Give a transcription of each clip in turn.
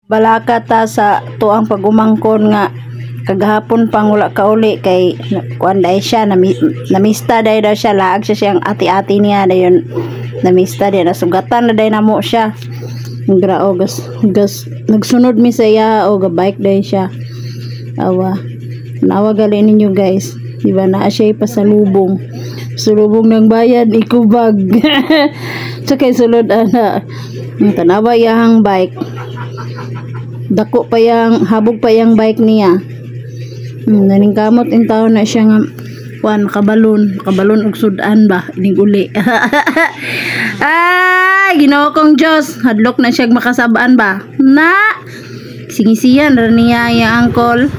Balaka ta sa tuang pagumangkon nga kagahapon pang wala ka uli kay kuan day siya namista day daw siya laag siya siyang ati-ati niya dayon namista day nasugatan na day namo siya grao gas nagsunod mi sa iya o ga bike day siya awa nawa gali ninyo guys di ba naa siya pasalubong ng bayan ikubag so kay sulod ana tanawa iyang bike dako pa yang habog pa yang bike niya naning kamot in taon na siya nga kuan kabalon og sudan ba ining uli ay Ginoo kong Dios hadlok na siya makasabaan ba na singisiyan ra niya ya angkol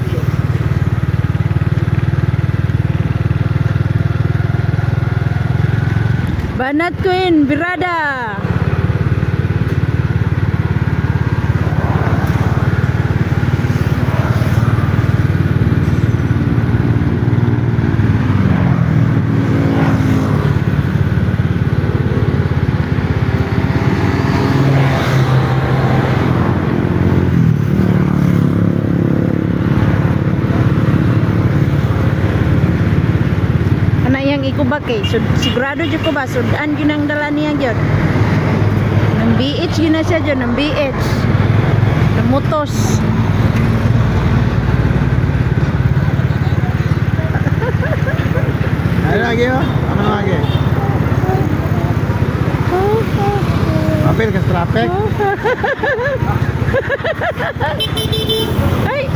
Banat Queen Birada yang ikubak eh sigurado jud ko ba sudan ginang dala niya gyud nang BH gina siya jud nang BH nang motos ano lagi oh ano lagi apel ka traffic ay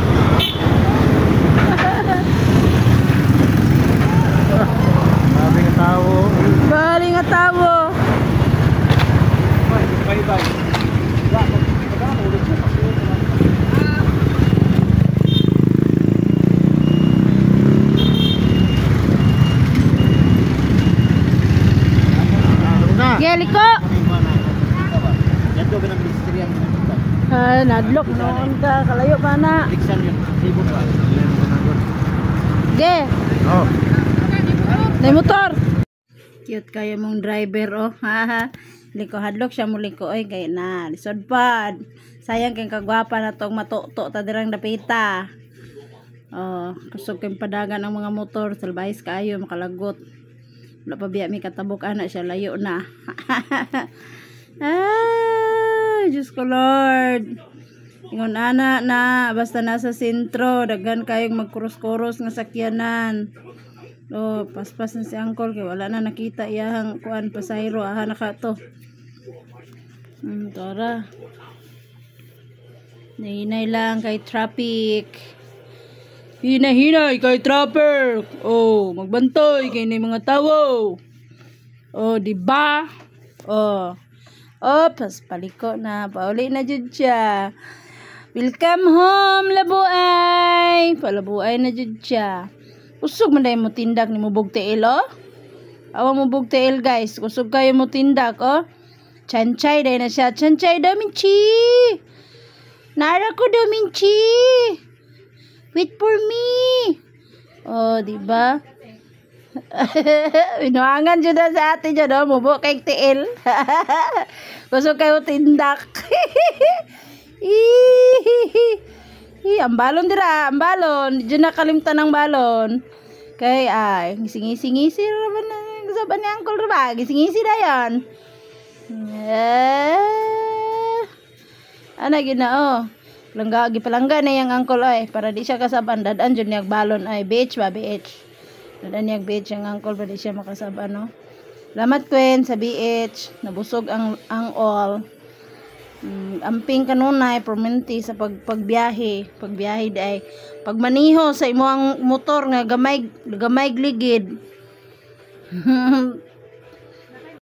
Bali nga tawo. Bye. Geliko. Nadlok noon ka kalayo pa na. Ge. Oh. Nay motor. Cute kayo mong driver oh. Haha. Liko hadlok siya mo liko oy kay na lisod pad. Sayang kay kagwapa na tong matuto ta dirang dapita. Oh, kusog kay padagan ang mga motor salbahis kaayo makalagot. Wala pa biya mi katabok ana siya layo na. Ay, Diyos ko Lord. Ingon ana na basta nasa sentro daghan kayong magkuros-kuros nga sakyanan. Oh, paspas na si Uncle kay wala na nakita iyang kuan pasayro aha naka to. Tara. Hinay lang kay traffic. Hinay kay traffic. Oh, magbantoy kay ni mga tawo. Oh, di ba? Oh. Pas paliko na pauli na jud siya. Welcome home Labuay. Palabuay na jud siya. Kusog man dayon mo tindak ni mo bugteel oh. Awa mo bugteel guys. Kusog kayo mo tindak oh. Chanchay dayon na siya. Chanchay Dominchi. Nara ko Dominchi. Wait for me. Oh, di ba? Inuangan jud sa ate jud oh, mubo kay tiil. Kusog kayo tindak. Ang balon dira, ang balon. Diyan nakalimtan ang balon. Kay ay, ngisi-ngisi ra na saban ni Uncle ra ba? Ngisi-ngisi dayon. Ana ginao. Langga gipalangga na yang Uncle ay para di siya kasaban dadan jud niyag balon ay beach ba beach. Dadan niyag beach ang Uncle para di siya makasaban no. Salamat Queen sa beach. Nabusog ang all. Amping kanunay perminti sa pagbiyahe day pagmaniho sa imo ang motor nga gamay ligid